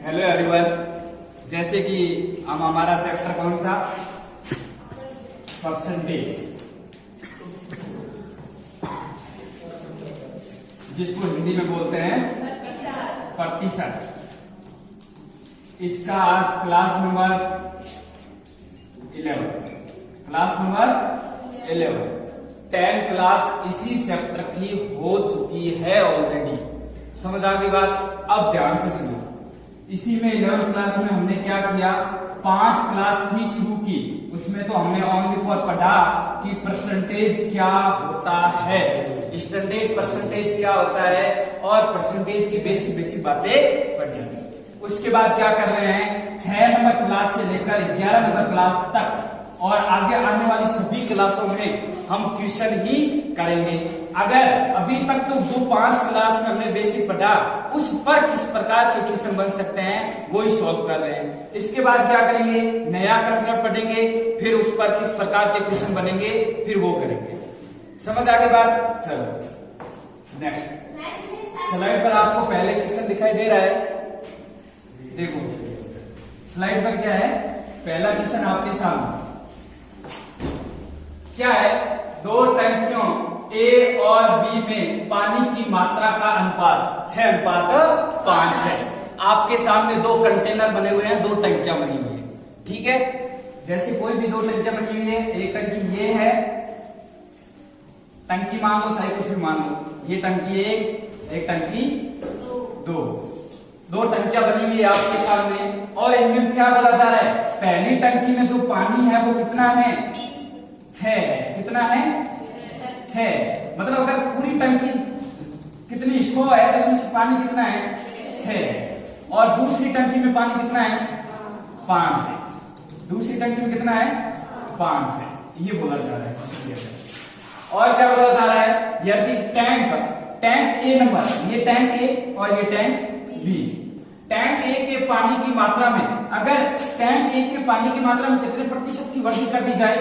Hello everyone, जैसे कि हम हमारा चैप्टर कौन सा परसेंटेज, जिसको हिंदी में बोलते हैं प्रतिशत, इसका आज क्लास नंबर 11 10 क्लास इसी चैप्टर की हो चुकी है ऑलरेडी। समझ आ गई बात? अब ध्यान से सुनो। इसी में 11th क्लास में हमने क्या किया, 5 क्लास थी शुरू की, उसमें तो हमने ओनली फॉर पढ़ा कि परसेंटेज क्या होता है, स्टैंडर्ड परसेंटेज क्या होता है और परसेंटेज की बेसिक बातें पढ़ी। उसके बाद क्या कर रहे हैं, 6 नंबर क्लास से लेकर 11 नंबर क्लास तक और आगे आने वाली सभी क्लासों में हम क्वेश्चन ही करेंगे। अगर अभी तक तो जो 5 क्लास में हमने बेसिक पढ़ा उस पर किस प्रकार के क्वेश्चन बन सकते हैं वो ही सॉल्व कर रहे हैं। इसके बाद क्या करेंगे, नया कंसेप्ट पढ़ेंगे, फिर उस पर किस प्रकार के क्वेश्चन बनेंगे फिर वो करेंगे। समझ आ गई बात? चलो नेक्स्ट स्लाइड पर आपको पहले क्वेश्चन दिखाई दे रहा है, देखो स्लाइड पर क्या है, पहला क्वेश्चन आपके सामने क्या है, 2 टंकियों ए और बी में पानी की मात्रा का अनुपात 6:5 है। आपके सामने 2 कंटेनर बने हुए हैं, 2 टंकियां बनी हुई है, ठीक है। जैसे कोई भी 2 टंकियां बनी हुई है, एक टंकी ये है, टंकी मान लो चाहे कुछ भी मान लो, ये टंकी एक टंकी 2 टंकियां बनी हुई है आपके सामने। और इनमें क्या बोला जा रहा है, पहली टंकी में जो पानी है वो कितना है, 6 है। कितना है, 6। मतलब अगर पूरी टंकी कितनी 100 है तो इसमें पानी कितना है, 6 है। और दूसरी टंकी में पानी कितना है, 5 है। दूसरी टंकी में कितना है, 5 है। ये बोला जा रहा है। और क्या बोला जा रहा है, यदि टैंक ए नंबर, ये टैंक ए और ये टैंक बी, टैंक ए के पानी की मात्रा में, अगर टैंक ए के पानी की मात्रा में कितने प्रतिशत की वृद्धि कर दी जाए,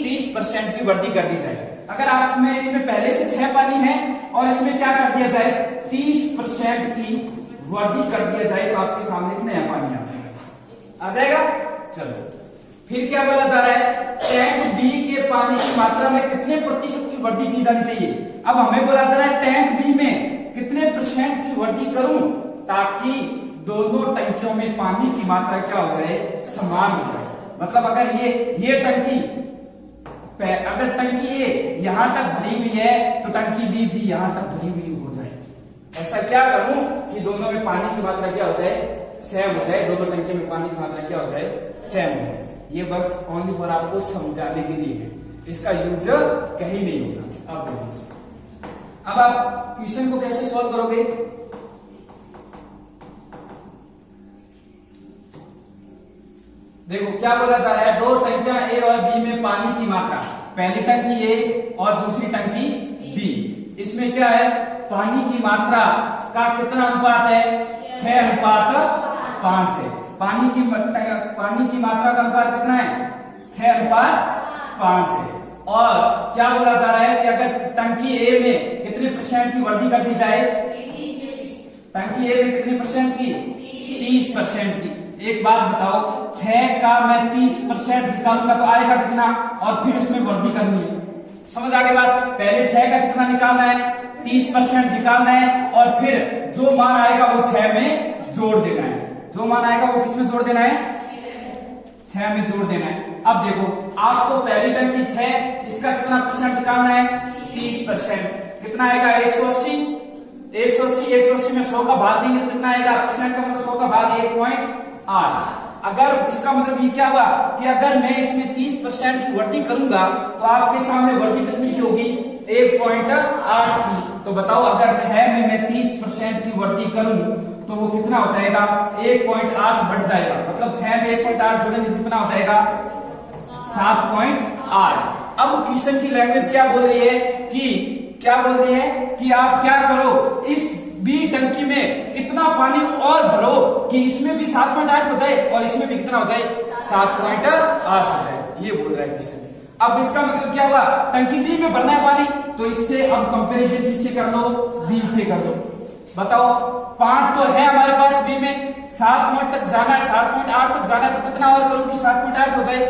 30% की वृद्धि कर दी जाए। अगर आप में इसमें पहले से 6 पानी है और इसमें क्या कर दिया जाए, 30% की वृद्धि कर दिया जाए तो आपके सामने एक नया पानी आ जाएगा। चलो फिर क्या बोला जा रहा है, टैंक बी के पानी की मात्रा में कितने प्रतिशत की वृद्धि की जानी चाहिए। अब हमें बोला जा रहा है टैंक बी में कितने % की वृद्धि करूं ताकि दोनों टंकियों में पानी की मात्रा क्या हो जाए, समान हो जाए। मतलब अगर ये टंकी, अगर टंकी ए यहां तक भरी हुई है तो टंकी बी भी यहां तक भरी हुई हो जाए। ऐसा क्या करूं कि दोनों में पानी की मात्रा क्या हो जाए, सेम हो जाए, दोनों टंकी में पानी की मात्रा क्या हो जाए, सेम हो जाए। ये बस ओनली फॉर आपको समझाने के लिए है, इसका यूज कहीं नहीं होगा। अब आप क्वेश्चन को कैसे सॉल्व करोगे, देखो क्या बोला जा रहा है, 2 टंकियां ए और बी में पानी की मात्रा, पहली टंकी ए और दूसरी टंकी बी, इसमें क्या है, पानी की मात्रा का कितना अनुपात है, 6:5 है। पानी की मात्रा का अनुपात कितना है, 6:5 है। और क्या बोला जा रहा है कि अगर टंकी ए में कितने % की वृद्धि कर दी जाए, टंकी ए में कितने % की, 30% की। एक बात बताओ, 6 का मैं 30% निकालूंगा तो आएगा कितना, और फिर उसमें वृद्धि करनी है। समझ आ गई बात? पहले 6 का कितना निकालना है, 30% निकालना है, और फिर जो मान आएगा वो 6 में जोड़ देना है। जो मान आएगा वो किसमें जोड़ देना है, 6 में जोड़ देना है। अब देखो आपको पहली टंकी 6, इसका कितना % निकालना है, 30%। कितना आएगा, 180 में 100 का भाग देंगे तो कितना आएगा, % का मतलब 100 का भाग 1.8। अगर इसका मतलब ये क्या हुआ कि अगर मैं इसमें 30% की वृद्धि करूंगा तो आपके सामने वृद्धि कितनी की होगी, 1.8 की। तो बताओ अगर 6 में मैं 30% की वृद्धि करूं तो वो कितना हो जाएगा, 1.8 बढ़ जाएगा। मतलब 6 में 1.8 जोड़ेंगे कितना हो जाएगा, 7.8। अब क्वेश्चन की लैंग्वेज क्या बोल रही है कि आप क्या करो, इस बी टंकी में कितना पानी और भरो कि इसमें भी 7.8 हो जाए और इसमें भी कितना हो जाए, 7.8 हो जाए। ये बोल रहा है क्वेश्चन। अब इसका मतलब क्या हुआ, टंकी बी में भरना है पानी, तो इससे अब कंपैरिजन किससे कर लो, बी से कर लो। बताओ 5 तो है हमारे पास बी में, 7 पॉइंट तक जाना है, 7.8 तक जाना है, तो कितना और करूं कि 7.8 हो जाए?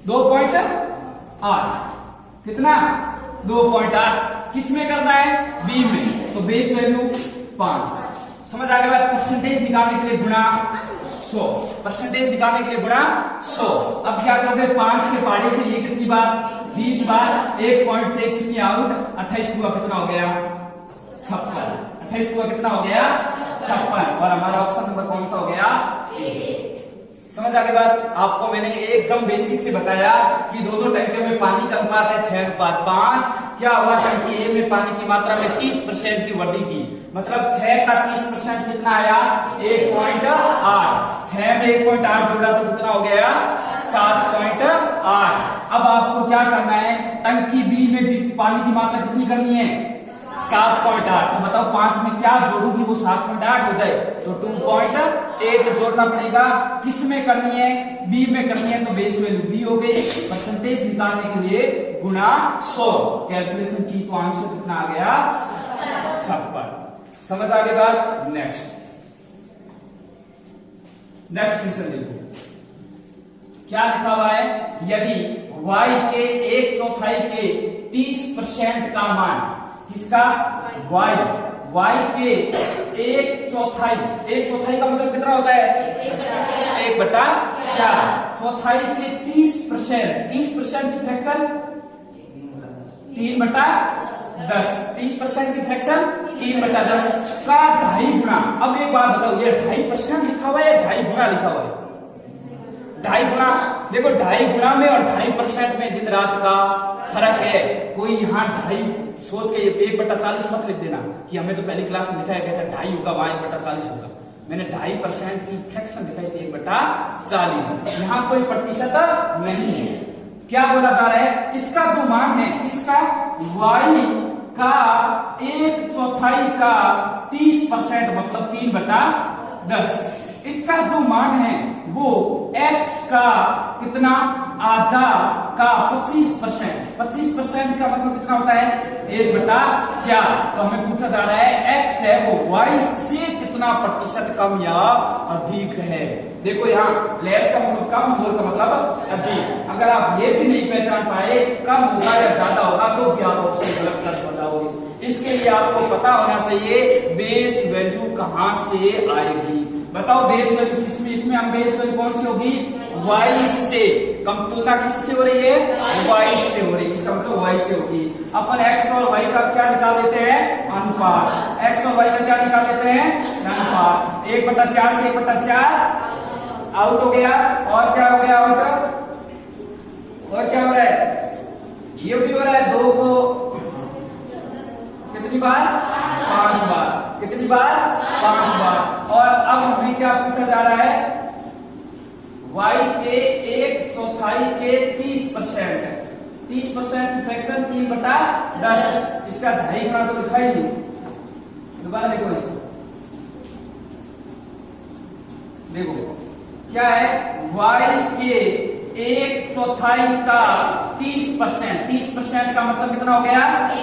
2.8। कितना? 2.8 किस में करना है? बी में। तो बेस वैल्यू 5। समझ आ गया बात? परसेंटेज निकालने के लिए गुणा 100, परसेंटेज निकालने के लिए गुणा 100। अब क्या करोगे? 5 के पहाड़े से ये कितनी बार? 20 बार। 1 पॉइंट से 1 शून्य आउट, 28 हुआ कितना हो गया? 56। 28 हुआ कितना हो गया? 56। और हमारा ऑप्शन नंबर कौन सा हो गया? ए। समझ आ गई बात? आपको मैंने एकदम बेसिक से बताया कि दोनों टंकियों में पानी का अनुपात है 6:5। क्या हुआ? टंकी ए में पानी की मात्रा में 30% की वृद्धि की, मतलब 6 का 30% कितना आया? 1.8। 6 में 1.8 जोड़ा तो कितना हो गया? 7.8। अब आपको क्या करना है? टंकी बी में भी पानी की मात्रा कितनी करनी है? 7.8। तो बताओ 5 में क्या जोड़ू कि वो 7.8 हो जाए? तो 2.8 जोड़ना पड़ेगा। किस में करनी है? बी में करनी है। तो बेस वैल्यू बी हो गई। परसेंटेज निकालने के लिए गुणा 100 कैलकुलेशन की, तो आंसर कितना आ गया? 56। समझ आ गई बात? नेक्स्ट क्वेश्चन देखो क्या लिखा हुआ है। यदि y के 1/4 के 30% का मान, किसका? y के 1/4 का मतलब कितना होता है? 1/4। चौथाई के 30%, 30% की फ्रैक्शन 3/10। 30% की फ्रैक्शन 3/10 का 2.5 गुना। अब एक बात बताओ, ये 2.5% लिखा हुआ है या 2.5 गुना लिखा हुआ है? 2.5 गुना। देखो 2.5 गुना में और 2.5% में दिन रात का फर्क है। कोई यहाँ 2.5 सोच के 1/40 मत लिख देना कि हमें तो पहली क्लास में लिखाया गया था 2.5 होगा, वहां 1/40 होगा। मैंने 2.5% की फ्रैक्शन दिखाई थी 1/40। यहाँ कोई प्रतिशत नहीं है। क्या बोला जा रहा है? इसका जो मान है, इसका y का 1/4 का 30% मतलब 3/10, इसका जो मान है वो x का कितना? आधा का 25%। 25% का मतलब कितना होता है? 1/4। तो हमें पूछा जा रहा है x है वो y से कितना प्रतिशत कम या अधिक है। देखो यहाँ लेस का मतलब कम, मोर का मतलब अधिक। अगर आप ये भी नहीं पहचान पाए कम होगा या ज्यादा होगा तो भी आप ऑप्शन गलत कर बताओगे। इसके लिए आपको पता होना चाहिए बेस वैल्यू कहां से आएगी। बताओ बेस वैल्यू किसमें? इसमें हम बेस वैल्यू कौन सी होगी? y से। कम तुलना किससे हो रही है? y से हो रही है। इसका मतलब y से होगी। अपन x और y का क्या निकाल लेते हैं? अनुपात। x और y का क्या निकाल लेते हैं? अनुपात। 1/4 से 1/4 आउट हो गया। और क्या हो गया आउट? और क्या हो रहा है? ये भी हो रहा है 2 को कितनी बार? 5 बार। कितनी बार? 5 बार। और अब हमें क्या पूछा जा रहा है? y के 1/4 के 30%। 30% की फ्रैक्शन 3/10। इसका 2.5 गुना तो लिखा ही नहीं। दोबारा देखो इसको, देखो क्या है? y के 1/4 का 30%। 30% का मतलब कितना हो गया?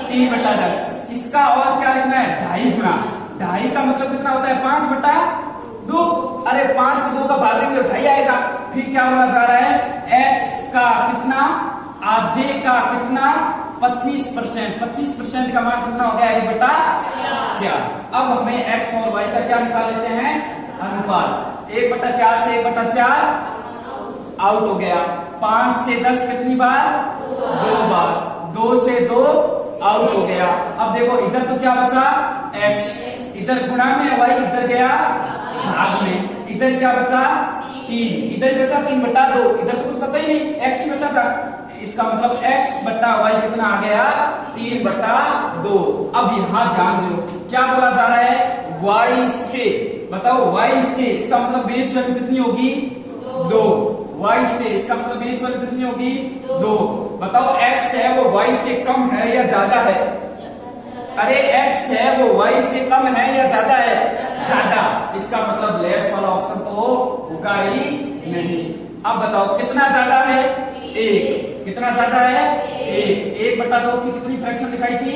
3/10। इसका और क्या लिखना है? 2.5 गुना। 2.5 का मतलब कितना होता है? 5/2। अरे 5 को 2 का भाग देंगे तो 2.5 आएगा। फिर क्या बोला जा रहा है? x का कितना? आधे का कितना? 25%। 25% का मान कितना हो गया? 1/4। अब हमें x और y का क्या निकाल लेते हैं? अनुपात। 1/4 से 1/4 आउट हो गया। 5 से 10 कितनी बार? 2 बार। 2 से 2 आउट हो गया। अब देखो इधर तो क्या बचा? x। इधर गुणा में y, इधर गया भाग में। इधर क्या बचा? 3। इधर ही बचा 3/2। इधर तो कुछ बचा ही नहीं, x ही बचा था। इसका मतलब x/y कितना आ गया? 3/2। अब यहां ध्यान दो क्या बोला जा रहा है? y से। बताओ y से इसका मतलब बेस वैल्यू कितनी होगी? 2। y से इसका मतलब बेस वैल्यू कितनी होगी? 2। बताओ x है वो y से कम है या ज्यादा है? अरे x है वो y से कम है या ज्यादा है? ज्यादा। इसका मतलब लेस वाला ऑप्शन तो होगा ही नहीं। अब बताओ कितना ज्यादा है? 1। कितना ज्यादा है? 1। 1/2 की कितनी फ्रैक्शन दिखाई थी?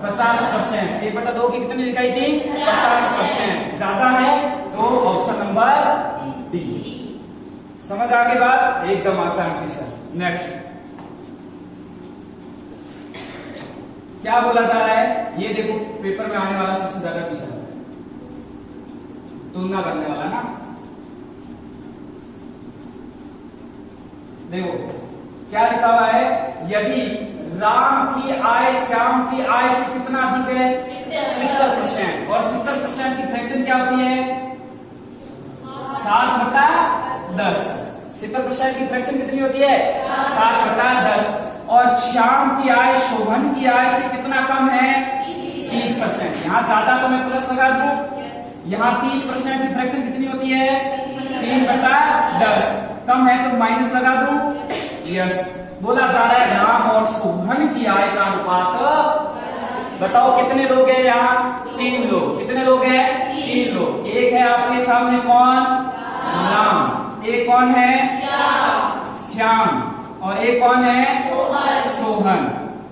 50%। 1/2 की कितनी लिखाई थी? 50%। ज्यादा है तो ऑप्शन नंबर डी। समझ आ गई बात? एकदम आसान क्वेश्चन। नेक्स्ट क्या बोला जा रहा है, ये देखो पेपर में आने वाला सबसे ज्यादा क्वेश्चन है, तुलना करने वाला ना। देखो क्या लिखा हुआ है, यदि राम की आय श्याम की आय से कितना अधिक है? 70%। और 70% की फ्रैक्शन क्या होती है? 7/10। 70% की फ्रैक्शन कितनी होती है? 7/10। और श्याम की आय शोभन की आय से कितना कम है? 30%। यहाँ ज्यादा तो मैं प्लस लगा दूं, यहाँ 30% की फ्रैक्शन कितनी होती है? 3/10। कम है तो माइनस लगा दूं। यस, बोला जा रहा है राम और शोभन की आय का अनुपात, बताओ कितने लोग हैं यहाँ? 3 लोग। कितने लोग हैं? 3 लोग। एक है आपके सामने कौन? राम। एक कौन है? श्याम। और एक कौन है? सोहन।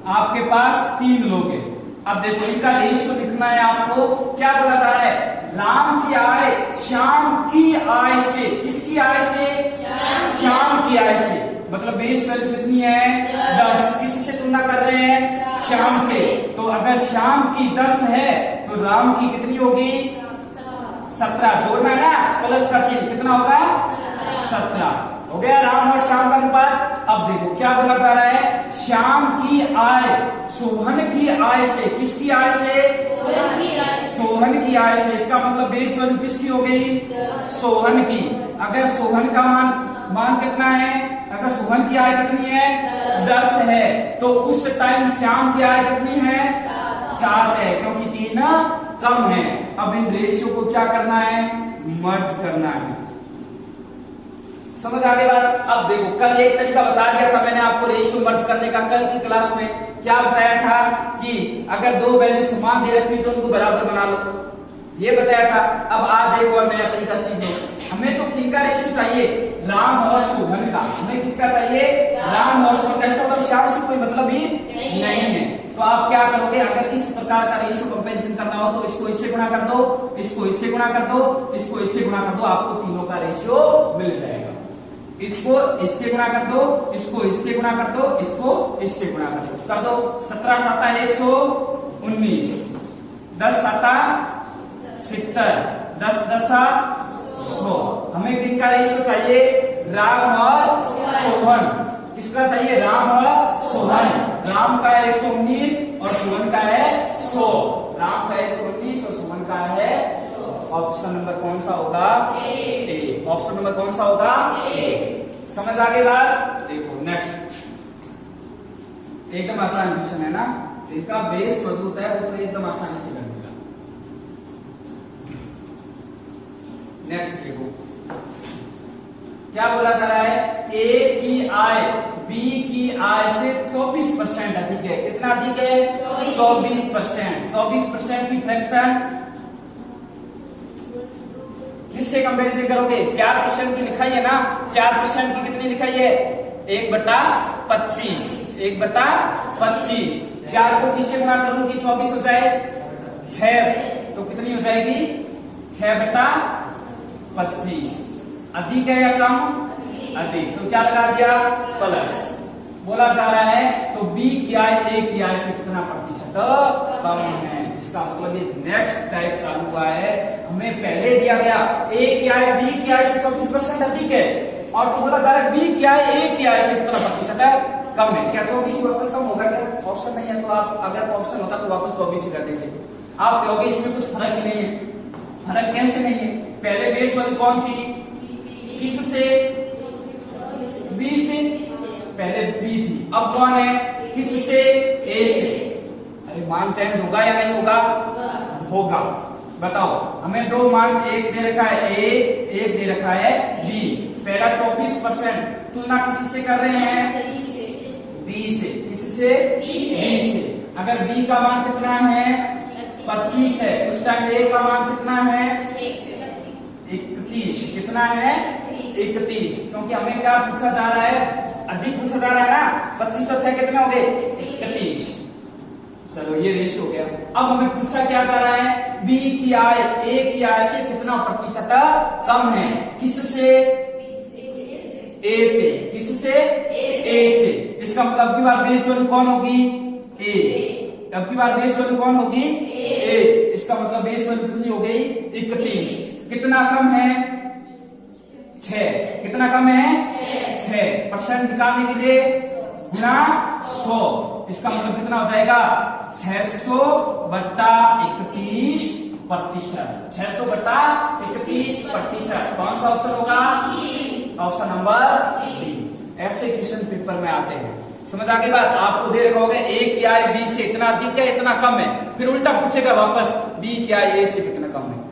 आपके पास 3 लोग हैं। अब देखो इनका रेशियो लिखना है आपको। क्या बोला जा रहा है? राम की आय श्याम की आय से, किसकी आय से? श्याम की आय से। मतलब बेस वैल्यू कितनी है? 10। किसी से तुलना कर रहे हैं? श्याम से। तो अगर श्याम की 10 है तो राम की कितनी होगी? 17। जोड़ना है ना, प्लस का चिन्ह। कितना होगा? 17 हो गया राम और श्याम का अनुपात। अब देखो क्या बोला जा रहा है, श्याम की आय शोभन की आय से, किसकी आय से? सोहन की आय से। इसका मतलब बेस वैल्यू किसकी हो गई? सोहन की। अगर सोहन का मान कितना है? अगर सोहन की आय कितनी है? 10 है, तो उस टाइम श्याम की आय कितनी है? 7 है, क्योंकि 3 कम है। अब इन रेशियो को क्या करना है? मर्ज करना है। समझ आ गई बात? अब देखो कल एक तरीका बता दिया था मैंने आपको रेशियो मर्ज करने का। कल की क्लास में क्या बताया था कि अगर 2 वैल्यू समान दे रखी तो उनको बराबर बना लो, ये बताया था। अब आज एक और नया तरीका सीख लो। हमें तो किनका रेशियो चाहिए? राम और शोभन का। हमें किसका चाहिए? राम और शोभन। ऐसा मतलब श्याम से कोई मतलब ही नहीं है। तो आप क्या करोगे, अगर इस प्रकार का रेशियो कंपैरिजन करना हो तो इसको इससे गुणा कर दो, इसको इससे गुणा कर दो, इसको इससे गुणा कर दो, आपको तीनों का रेशियो मिल जाएगा। इसको इससे गुणा कर दो, इसको इससे गुणा कर दो, इसको इससे गुणा कर दो। 17 7 119, 10 7 70, 10 10 100। हमें किनका रेशियो चाहिए? राम और सोहन। किसका चाहिए? राम और सोहन। राम का है 119 और सोहन का है 100। राम का 119 और सोहन का है। ऑप्शन नंबर कौन सा होगा? ए। ऑप्शन नंबर कौन सा होगा? ए। समझ आ गई बात? देखो नेक्स्ट एकदम आसान क्वेश्चन है ना, जिनका बेस मजबूत है वो तो एकदम आसानी से कर देगा। नेक्स्ट देखो क्या बोला जा रहा है, ए की आय बी की आय से 24% अधिक है। कितना अधिक है? 24%। 24% की फ्रैक्शन किससे कंपैरिजन करोगे? 4% की लिखाई है ना, 4% की कितनी लिखाई है? 1/25। 1/25। 4 को किससे गुणा करूं कि 24 हो जाए? 6 तो कितनी हो जाएगी? 6/25। अधिक है या कम? अधिक। तो क्या लगा दिया? प्लस। बोला जा रहा है तो बी की आय ए की आय से कितना प्रतिशत कम है। इसका मतलब ये नेक्स्ट टाइप चालू हुआ है। हमें पहले दिया गया ए की आय बी की आय से 24% अधिक है, और तो बोला जा रहा है बी की आय ए की आय से कितना प्रतिशत है? कम है। क्या 24 वापस कम होगा क्या? ऑप्शन नहीं है तो आप, अगर ऑप्शन होता तो वापस 24 ही कर देंगे। आप कहोगे इसमें कुछ फर्क ही नहीं है। फर्क कैसे नहीं है? पहले बेस वाली कौन थी? किससे? बी से। पहले बी थी, अब कौन है? किससे? ए से। अरे मान चेंज होगा या नहीं होगा? होगा। बताओ, हमें 2 मान, एक दे रखा है ए, एक दे रखा है बी। पहला 24%, तुलना किससे कर रहे हैं? बी से। किससे? बी से। अगर बी का मान कितना है? 25 है, उस टाइम ए का मान कितना है? 31। कितना है? 31। क्योंकि हमें क्या पूछा जा रहा है? अधिक पूछा जा रहा है ना। 25 और 6 कितने हो गए? 31। चलो ये रेशियो हो गया। अब हमें पूछा क्या जा रहा है, बी की आय ए की आय से कितना प्रतिशत कम है, किससे, ए से, किससे, ए से। इसका मतलब अब की बार बेस वैल्यू कौन होगी, ए। अब की बार बेस वैल्यू कौन होगी, ए। इसका मतलब बेस वैल्यू कितनी हो गई, 31। कितना कम है, 6। कितना कम है, 6%। निकालने के लिए गुना 100, इसका मतलब कितना हो जाएगा, 600/31%। 600/31%। कौन सा ऑप्शन होगा, ऑप्शन नंबर डी। ऐसे क्वेश्चन पेपर में आते हैं। समझ आ गई बात। आपको दे रखा होगा ए की आय बी से इतना अधिक है, इतना कम है, फिर उल्टा पूछेगा वापस बी की आय ए से कितना कम है।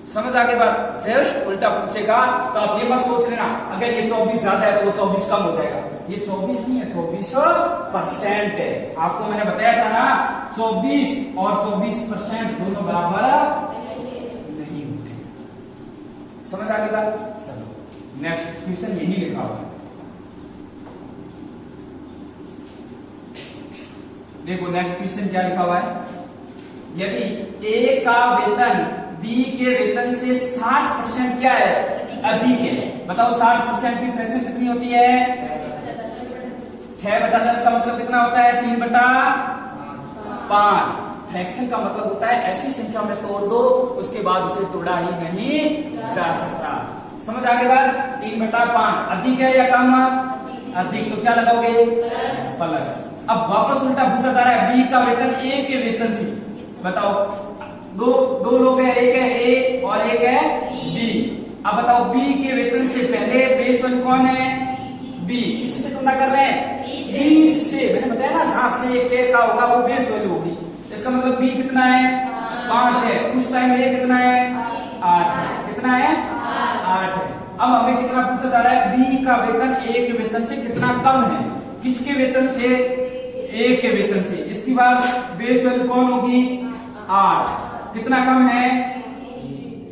समझ आ गई बात। जस्ट उल्टा पूछेगा तो आप ये मत सोच लेना अगर ये 24 ज्यादा है तो वो 24 कम हो जाएगा। ये 24 नहीं है, 24% है। आपको मैंने बताया था ना 24 और 24% दोनों बराबर नहीं होते। समझ आ गई बात। चलो नेक्स्ट क्वेश्चन यही लिखा हुआ है, देखो नेक्स्ट क्वेश्चन क्या लिखा हुआ है। यदि ए का वेतन बी के वेतन से 60% क्या है, अधिक है। बताओ 60% की फ्रैक्शन कितनी होती है, 6/10 का मतलब कितना होता है, 3/5। फ्रैक्शन का मतलब होता है ऐसी संख्या में तोड़ दो उसके बाद उसे तोड़ा ही नहीं जा सकता। समझ आ गई बात। 3/5 अधिक है या कम, अधिक, तो क्या लगाओगे, प्लस। अब वापस उल्टा पूछा जा रहा है बी का वेतन ए के वेतन से। बताओ दो लोग हैं, एक है ए और एक है बी। अब बताओ बी के वेतन से पहले बेस वैल्यू कौन है, बी। किसी से तुलना कर रहे हैं, बी से। मैंने बताया ना जहां से के का होगा वो बेस वैल्यू होगी। इसका मतलब बी कितना है, 5 है। उस टाइम ए कितना है, 8 है। कितना है, 8 है। अब हमें कितना पूछा जा रहा है, बी का वेतन ए के वेतन से कितना कम है, किसके वेतन से, ए के वेतन से। इसकी बात बेस वैल्यू कौन होगी, 8। कितना कम है,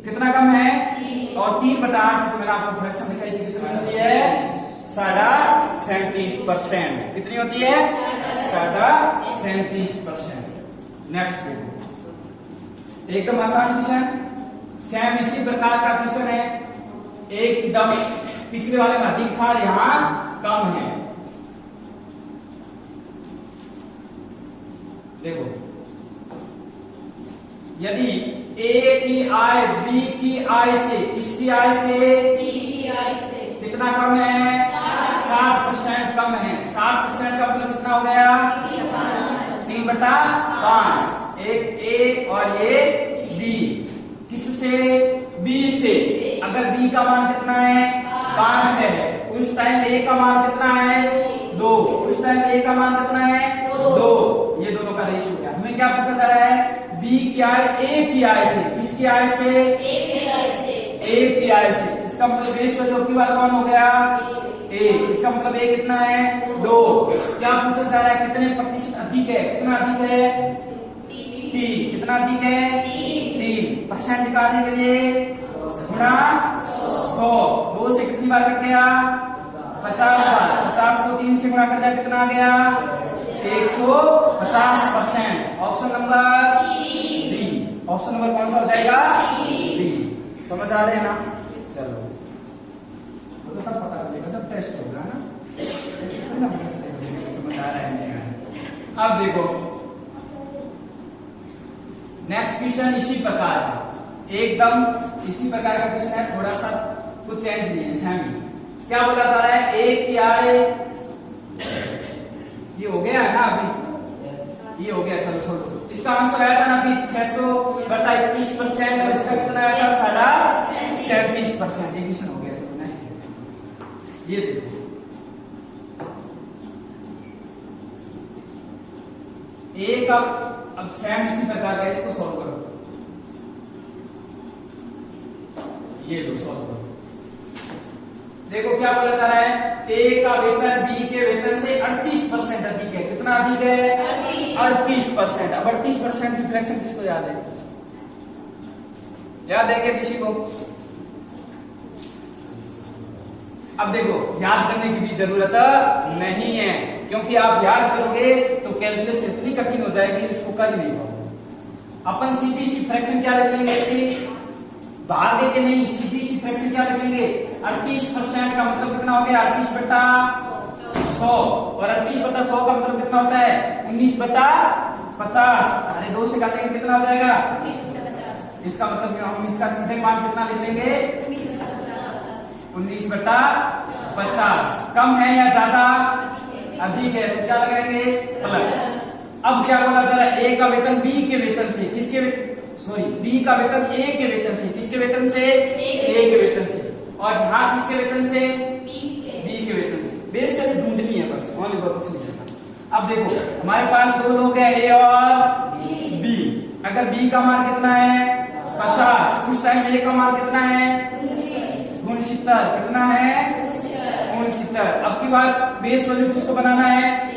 कितना कम है, और 3/8 तो मैंने आपको फ्रैक्शन दिखाई थी कितनी होती है, 37%। कितनी होती है, 37%। नेक्स्ट एकदम आसान क्वेश्चन, सेम इसी प्रकार का क्वेश्चन है। एकदम पिछले वाले में अधिक था, यहां कम है। देखो यदि ए की आय बी की आय से, किसकी आय से, बी की आय से कितना कम है, 60% कम है। 60% का मतलब कितना हो गया, 3/5। एक ए और ये बी। किससे, बी से। अगर बी का मान कितना है, 5 है, उस टाइम ए का मान कितना है, 2। उस टाइम ए का मान कितना है, 2। ये दोनों का रेशियो क्या, हमें क्या पूछा जा रहा है, बी की आय ए की आय से, किसकी आय से, ए की आय से, ए की आय से। इसका मतलब बेस वैल्यू की बार कौन हो गया, ए। इसका मतलब ए कितना है, 2। क्या पूछा जा रहा है, कितने प्रतिशत अधिक है, कितना अधिक है, 3। कितना अधिक है, 3%। निकालने के लिए गुणा 100, 2 से कितनी बार कट गया, 50 बार। 50 को 3 से गुणा कर दिया, कितना आ गया, 150%। Option number D. Option number कौन सा हो जाएगा, डी। समझ आ रहे हैं ना। चलो तो तब पता चलेगा जब टेस्ट होगा ना, समझ आ रहा है नहीं आ रहा। अब देखो नेक्स्ट क्वेश्चन इसी प्रकार का, एकदम इसी प्रकार का क्वेश्चन है, थोड़ा सा कुछ चेंज नहीं है, सेम ही। क्या बोला जा रहा है, ए की आय, ये हो गया है ना अभी, ये हो गया। चलो छोड़ो, इसका आंसर आया था ना अभी 600/31%, और इसका कितना आया था, 37%। ये क्वेश्चन हो गया। चलो नेक्स्ट ये देखो, ए का अब सेम इसी प्रकार का, इसको सॉल्व करो। ये लो सॉल्व करो। देखो क्या बोला जा रहा है, ए का वेतन बी के वेतन से 38% अधिक है। कितना अधिक है, 38%। अब 38% की फ्रैक्शन किसको याद है, याद है क्या किसी को। अब देखो याद करने की भी जरूरत नहीं है, क्योंकि आप याद करोगे तो कैलकुलेशन इतनी कठिन हो जाएगी इसको कर ही नहीं पाओगे। अपन सीधी सी फ्रैक्शन क्या लिख लेंगे इसकी, भागे के नहीं, सीधी सी फ्रैक्शन क्या लिख लेंगे, 38% का मतलब कितना हो गया 38/100, और 38/100 का मतलब कितना होता है 19/50। अरे 2 से काटेंगे कितना हो जाएगा, इसका मतलब हम इसका सीधे मान कितना लिख लेंगे 19/50। कम है या ज्यादा, अधिक है, तो क्या लगाएंगे प्लस। अब क्या बोला जा रहा है, ए का वेतन बी के वेतन से, किसके सॉरी बी का वेतन ए के वेतन से, किसके वेतन से ए के वेतन से, और यहाँ किसके वेतन से बी के वेतन से। बेस वैल्यू ढूंढनी है बस, और कुछ नहीं करना। अब देखो हमारे पास दो लोग हैं ए और बी, अगर बी का मान कितना है 50, उस टाइम ए का मान कितना है 69, कितना है 69। अब की बार बेस वैल्यू किसको बनाना है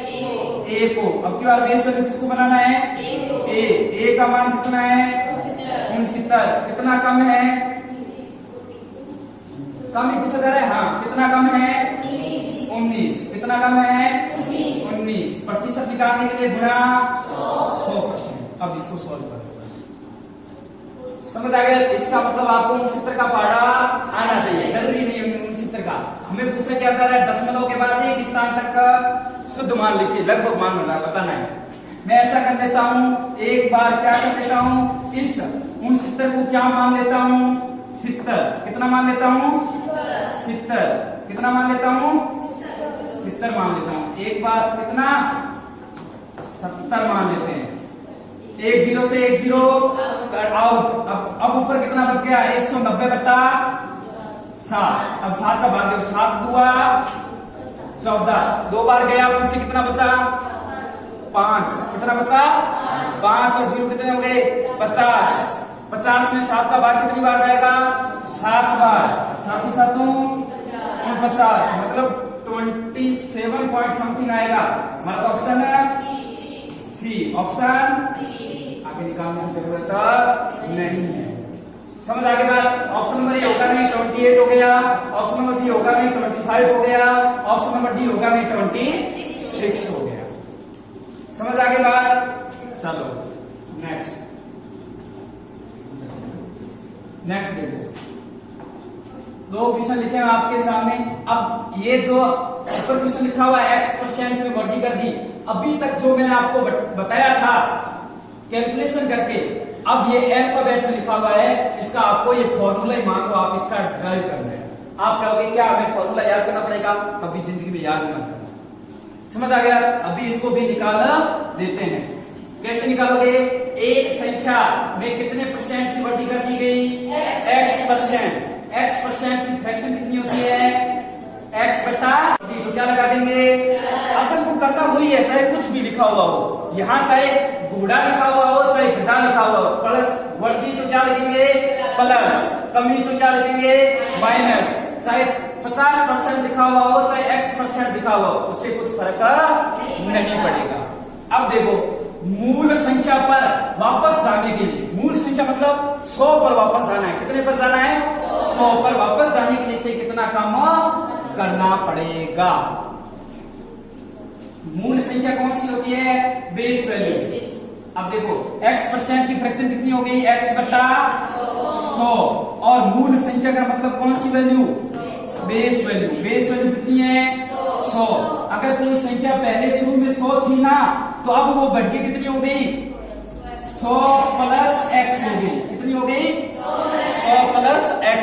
ए को, अब की बार बेस वैल्यू किसको बनाना है ए का मान कितना है 69, कितना कम है, कम ही पूछा जा रहा है, हाँ कितना कम है 19, कितना कम है 19। प्रतिशत निकालने के लिए गुणा 100%। अब इसको सॉल्व कर दो बस, समझ आ गया। इसका मतलब आपको 69 का पहाड़ा आना चाहिए, जरूरी नहीं है 69 का। हमें पूछा क्या जा रहा है दशमलव के बाद एक स्थान तक का शुद्ध मान लिखिए, लगभग मान होगा बताना है। मैं ऐसा कर लेता हूँ, एक बार क्या कर लेता हूँ, इस 69 को क्या मान लेता हूँ 70, कितना मान लेता हूँ 70, कितना मान लेता हूँ 70 मान लेता हूँ। एक बार कितना 70 मान लेते हैं, 1 0 से 1 0 आउट। अब ऊपर कितना बच गया 190/7। अब 7 का भाग दो, 7 दुआ 14, 2 बार गया पीछे कितना बचा 5, कितना बचा 5 और 0 कितने हो गए 50। 50 में 7 का भाग कितनी बार जाएगा 7 बार, 7 7 50, मतलब 27 पॉइंट समथिंग आएगा। हमारा ऑप्शन है सी, ऑप्शन आगे निकालने की जरूरत नहीं है। समझ आगे बात, ऑप्शन नंबर ए होगा नहीं 28 हो गया, ऑप्शन नंबर बी होगा नहीं 25 हो गया, ऑप्शन नंबर डी होगा नहीं 26 हो गया। समझ आगे बात, चलो नेक्स्ट देखो, 2 क्वेश्चन लिखे हैं आपके सामने। अब ये जो ऊपर क्वेश्चन लिखा हुआ है x% में वृद्धि कर दी, अभी तक जो मैंने आपको बताया था कैलकुलेशन करके, अब ये अल्फाबेट में लिखा हुआ है, इसका आपको ये फॉर्मूला ही मान लो आप इसका ड्राइव करना है। आप कहोगे क्या हमें फॉर्मूला याद करना पड़ेगा, कभी जिंदगी में याद मत करना। समझ आ गया, अभी इसको भी निकाल देते हैं। कैसे निकालोगे, एक संख्या में कितने % की वृद्धि कर दी गई x%, x% की फ्रैक्शन कितनी होती है x/, तो क्या लगा देंगे, अपन को करना वही है चाहे कुछ भी लिखा हुआ हो, यहाँ चाहे घोड़ा लिखा हुआ हो चाहे गधा लिखा हुआ हो, प्लस वर्दी तो क्या लिखेंगे प्लस, कमी तो क्या लिखेंगे माइनस, चाहे 50% लिखा हुआ हो चाहे x% लिखा हुआ हो, उससे कुछ फर्क नहीं पड़ेगा। अब देखो मूल संख्या पर वापस जाने के लिए, मूल संख्या मतलब 100 पर वापस जाना है, कितने पर जाना है 100 पर वापस जाने के लिए से कितना काम करना पड़ेगा। मूल संख्या कौन सी होती है बेस वैल्यू। अब देखो x% की फ्रैक्शन कितनी हो गई x/100, और मूल संख्या का मतलब कौन सी value base value. Base value कितनी है 100। अगर कोई संख्या पहले शुरू में 100 थी ना, तो अब वो बढ़ के कितनी हो गई 100 + x हो गई, कितनी हो गई 100 + x।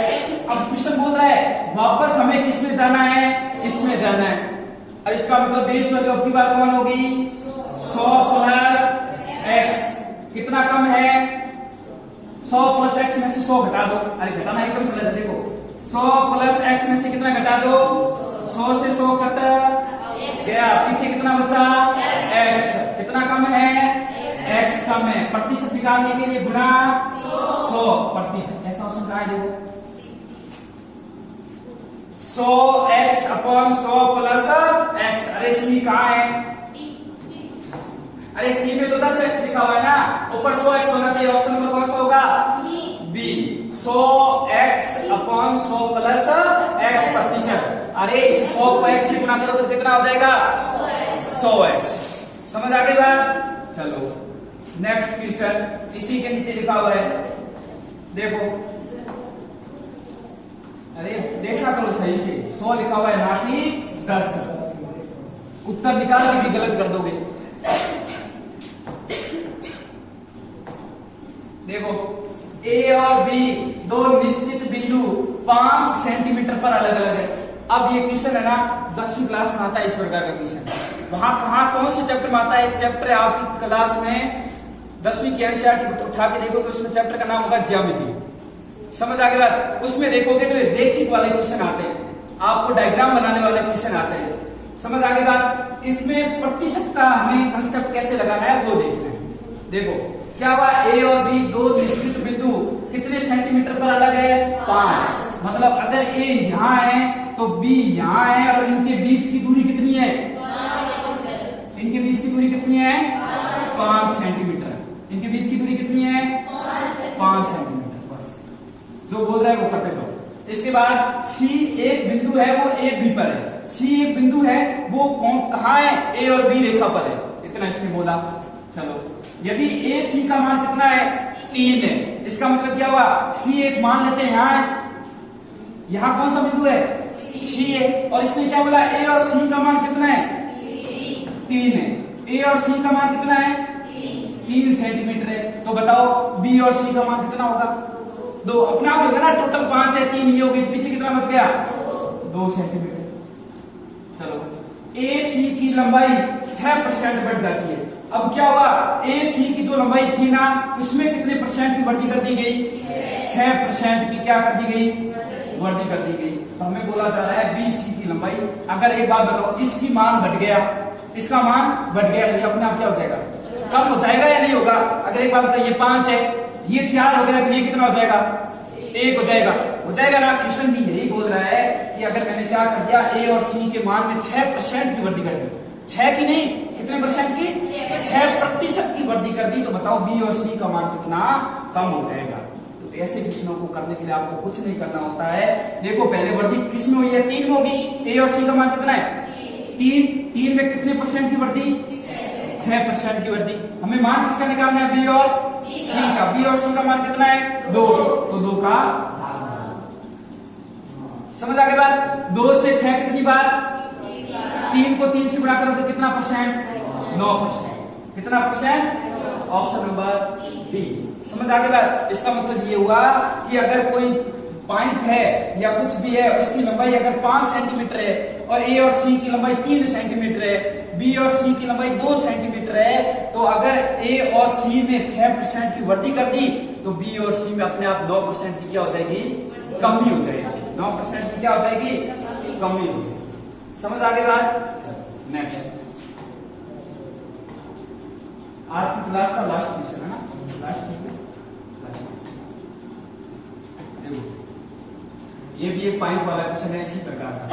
अब क्वेश्चन बोल रहा है वापस हमें किसमें जाना है, इसमें जाना है। अब इसका मतलब बेस वैल्यू अब की बार कौन होगी 100 + x, कितना कम है 100 + x में से 100 घटा दो, अरे घटाना एकदम से लगा, देखो 100 + x में से कितना घटा दो 100 से 100 कट गया, पीछे कितना बचा x, कितना कम है x कम है। प्रतिशत निकालने के लिए गुणा 100%, ऐसा ऑप्शन कहा है देखो 100x/100 + x। अरे सी कहाँ है, अरे सी में तो 10x लिखा हुआ है ना, ऊपर 100x होना चाहिए, ऑप्शन नंबर कौन सा होगा बी, 100x/100 + x%। अरे इस 100 को x से गुणा करो तो कितना हो जाएगा 100x। समझ आ गई बात। चलो नेक्स्ट क्वेश्चन इसी के नीचे लिखा हुआ है, देखो, अरे देखा करो सही से, 100 लिखा हुआ है ना कि 10। उत्तर निकाल के भी गलत कर दोगे। देखो ए और बी दो निश्चित बिंदु 5 सेंटीमीटर पर अलग अलग है। अब ये क्वेश्चन है ना 10वीं क्लास में आता है इस प्रकार का क्वेश्चन। वहां कहा कौन से चैप्टर में आता है? एक चैप्टर है आपकी क्लास में 10वीं की एनसीईआरटी उठा के देखोगे, उसमें चैप्टर का नाम होगा ज्यामिति। समझ आ गई बात। उसमें देखोगे तो रेखिक वाले क्वेश्चन आते हैं, आपको डायग्राम बनाने वाले क्वेश्चन आते हैं। समझ आ गई बात। इसमें प्रतिशत का हमें कंसेप्ट कैसे लगाना है वो देखना है। देखो क्या हुआ, ए और बी दो निश्चित बिंदु कितने सेंटीमीटर पर अलग है? 5। मतलब अगर ए यहाँ है तो बी यहाँ है, और इनके बीच की दूरी कितनी है? इनके बीच की दूरी कितनी है? 5 सेंटीमीटर। इनके बीच की दूरी कितनी है? 5 सेंटीमीटर। बस जो बोल रहा है वो करते जाओ। इसके बाद सी एक बिंदु है, वो ए बी पर है। सी एक बिंदु है, वो कौन कहाँ है? ए और बी रेखा पर है। इतना इसने बोला। चलो यदि ए सी का मान कितना है? 3 है। इसका मतलब क्या हुआ, सी एक मान लेते हैं यहाँ है, यहाँ कौन सा बिंदु है? सी है। और इसने क्या बोला, ए और सी का मान कितना है? 3 है। ए और सी का मान कितना है? 3 सेंटीमीटर है। तो बताओ बी और सी का मान कितना होगा? 2। अपना आप देखो ना, टोटल 5 है, 3 ये हो गई, पीछे कितना बच गया? 2 सेंटीमीटर। चलो ए सी की लंबाई 6% बढ़ जाती है। अब क्या हुआ, ए सी की जो लंबाई थी ना, उसमें कितने परसेंट की वृद्धि कर दी गई? 6% की क्या कर दी गई? वृद्धि कर दी गई। तो हमें बोला जा रहा है बी सी की लंबाई। अगर एक बात बताओ, इसकी मान बढ़ गया, इसका मान बढ़ गया, तो ये अपने आप क्या हो जाएगा? कम हो जाएगा या नहीं होगा? अगर एक बात बताओ, ये 5 है, ये 4 हो गया, तो ये कितना हो जाएगा? 1 हो जाएगा। हो जाएगा ना। क्वेश्चन भी यही बोल रहा है कि अगर मैंने क्या कर दिया, ए और सी के मान में 6% की वृद्धि कर दी। 6 की नहीं, कितने परसेंट की? 6% की वृद्धि कर दी। तो बताओ बी और सी का मान कितना कम हो जाएगा। तो ऐसे क्वेश्चनों को करने के लिए आपको कुछ नहीं करना होता है। देखो पहले वृद्धि किस में हुई है? 3 में होगी। ए और सी का मान कितना है? 3 में कितने परसेंट की वृद्धि? 6% की वृद्धि। हमें मान किसका निकालना है? बी और सी का। बी और सी का मान कितना है? 2। तो 2 का समझ आ गई बात। 2 से 6 कितनी बार? 3 को 3 से गुणा करो तो कितना परसेंट? 9%। कितना परसेंट? Option number D. समझ आ गई बात। इसका मतलब ये हुआ कि अगर कोई पाइप है या कुछ भी है, उसकी लंबाई अगर 5 सेंटीमीटर है और ए और सी की लंबाई 3 सेंटीमीटर है, बी और सी की लंबाई 2 सेंटीमीटर है, तो अगर ए और सी में 6% की वृद्धि कर दी तो बी और सी में अपने आप 9% की क्या हो जाएगी? कमी हो जाएगी। 9% की क्या हो जाएगी? कमी हो जाएगी। समझ आ गई बात। नेक्स्ट आज की क्लास का लास्ट क्वेश्चन है ना, लास्ट ये भी एक पॉइंट वाला क्वेश्चन है इसी प्रकार का।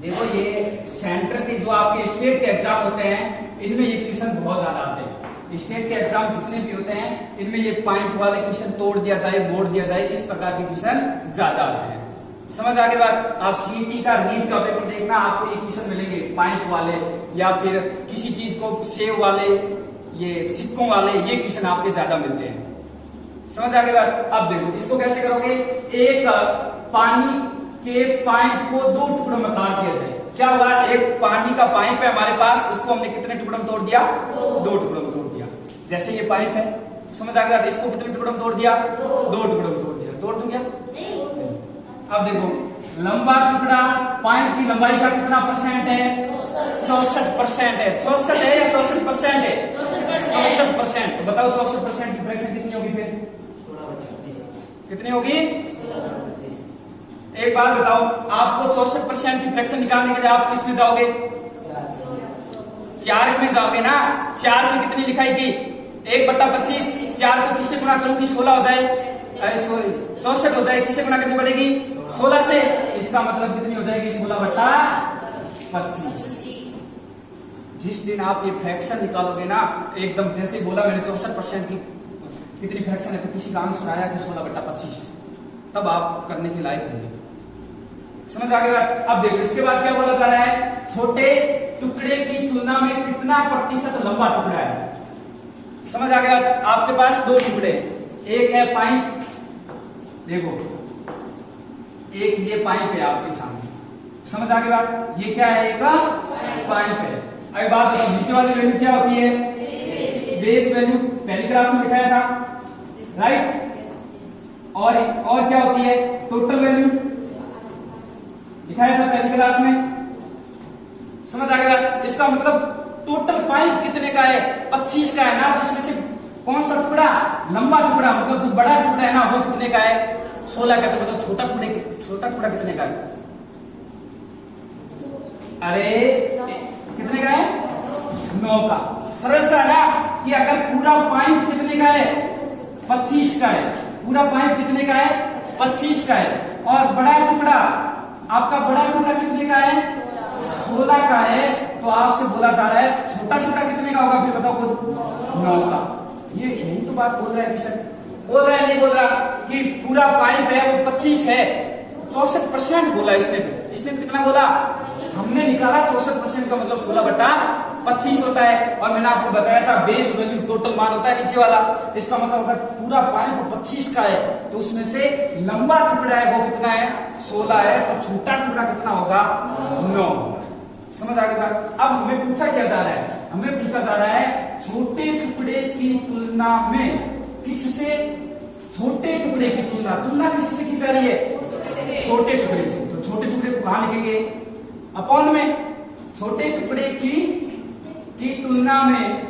देखो ये सेंटर के जो आपके स्टेट के एग्जाम होते हैं, इनमें ये क्वेश्चन बहुत ज्यादा आते हैं। स्टेट के एग्जाम जितने भी होते हैं, इनमें ये पॉइंट वाले क्वेश्चन तोड़ दिया जाए, मोड़ दिया जाए, इस प्रकार के क्वेश्चन ज्यादा आते हैं। समझ आ गई बात। आप सीईटी का रीड का पेपर देखना, आपको ये क्वेश्चन मिलेंगे पॉइंट वाले, या फिर किसी चीज को सेव वाले, ये सिक्कों वाले, ये क्वेश्चन आपके ज्यादा मिलते हैं। समझ आ गई बात। अब देखो इसको कैसे करोगे। एक पानी के पाइप को 2 टुकड़ों में काट दिया जाए। क्या हुआ, एक पानी का पाइप है हमारे पास, उसको हमने कितने टुकड़ों में तोड़ दिया? 2 टुकड़ों में तोड़ दिया। जैसे ये पाइप है, समझ आ गया, इसको कितने टुकड़ों में तोड़ दिया? 2 टुकड़ों में तोड़ दिया। तोड़ दिया। अब देखो लंबा टुकड़ा पाइप की लंबाई का कितना परसेंट है? 64% है। 64 है या 64% है? 64%। तो बताओ 64% की फ्रैक्शन कितनी होगी? फिर कितनी होगी? एक बात बताओ, आपको 64% की फ्रैक्शन निकालने के लिए आप किस में जाओगे? 4 में जाओगे ना। 4 की कितनी लिखाई थी? 1/25। 4 को किससे गुणा करूं कि 16 हो जाए? अरे सॉरी 64 हो जाए। किससे गुणा करनी पड़ेगी? 16 से। इसका मतलब कितनी हो जाएगी? 16/25। जिस दिन आप ये फ्रैक्शन निकालोगे ना, एकदम जैसे बोला मैंने 64% की कितनी फ्रैक्शन है, तो किसी का आंसर आया कि 16/25, तब आप करने के लायक होंगे। समझ आ गया। अब देखो इसके बाद क्या बोला जा रहा है, छोटे टुकड़े की तुलना में कितना प्रतिशत लंबा टुकड़ा है? समझ आ गया? आपके पास दो टुकड़े, एक है पाइप, देखो एक ये पाइप है आपके सामने, समझ आ गया बात? ये क्या है? एक पाइप है। अब बात बताओ नीचे वाली वैल्यू क्या होती है? बेस वैल्यू पहली क्लास में दिखाया था, राइट? और क्या होती है? टोटल वैल्यू दिखाया था पहली क्लास में, समझ आ गया? इसका मतलब टोटल पाइप कितने का है? 25 का है ना, तो इसमें से कौन सा टुकड़ा लंबा टुकड़ा, मतलब जो बड़ा टुकड़ा है ना, वो कितने का है? 16 का। तो मतलब छोटा टुकड़ा कितने का है? अरे कितने का है? 9 का। सरल सा है ना कि अगर पूरा पाइप कितने का है? 25 का है। पूरा पाइप कितने का है? 25 का है। और बड़ा टुकड़ा, आपका बड़ा टुकड़ा कितने का है? 16 का है। तो आपसे बोला जा रहा है छोटा कितने का होगा? फिर बताओ खुद। 9 का। ये यही तो बात बोल रहा है सर, बोल रहा है नहीं बोल रहा कि पूरा पाइप है वो 25 है, 64% बोला इसने तो कितना बोला? हमने निकाला 64% का मतलब 16/25 होता है। और मैंने आपको बताया था बेस वैल्यू टोटल मान होता है नीचे वाला। इसका मतलब अगर पूरा पाइप 25 का है तो उसमें से लंबा टुकड़ा है वो कितना है? 16 है। तो छोटा टुकड़ा कितना होगा? 9। समझ आ गई बात? अब हमें पूछा क्या जा रहा है? हमें पूछा जा रहा है छोटे टुकड़े की तुलना में किससे, छोटे टुकड़े की तुलना किससे की जा रही है? छोटे टुकड़े से। तो छोटे टुकड़े को कहां लिखेंगे? अपॉन में। छोटे टुकड़े की तुलना में,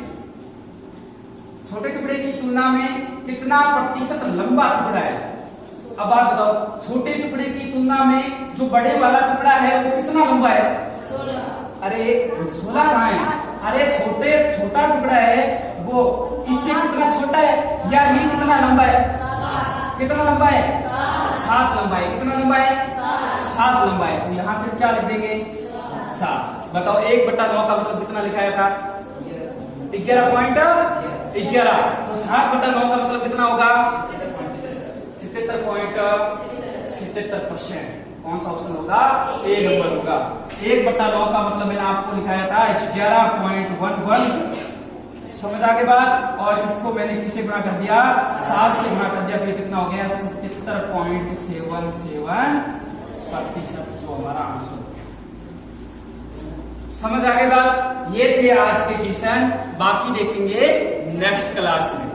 छोटे टुकड़े की तुलना में कितना प्रतिशत लंबा टुकड़ा है? अब बात बताओ, छोटे टुकड़े की तुलना में जो बड़े वाला टुकड़ा है वो कितना लंबा है? 16। अरे 16 कहाँ है? अरे छोटा टुकड़ा है वो इससे कितना छोटा है, या ये कितना लंबा है? कितना लंबा है? 7 लंबा है। कितना लंबा है? 7 लंबा है। तो यहाँ पे क्या लिख देंगे? 7। बताओ 1/9 का मतलब कितना लिखाया था? 11.11। तो 7/9 का मतलब कितना होगा? 77.77%। कौन सा ऑप्शन होगा? ए नंबर होगा। 1/9 का मतलब मैंने आपको लिखाया था 11.11। समझ आ गई बात? और इसको मैंने किससे गुणा कर दिया? 7 से गुणा कर दिया। तो कितना हो गया? 77.77%। जो हमारा आंसर। समझ आ गई बात? ये थे आज के क्वेश्चन, बाकी देखेंगे नेक्स्ट क्लास में।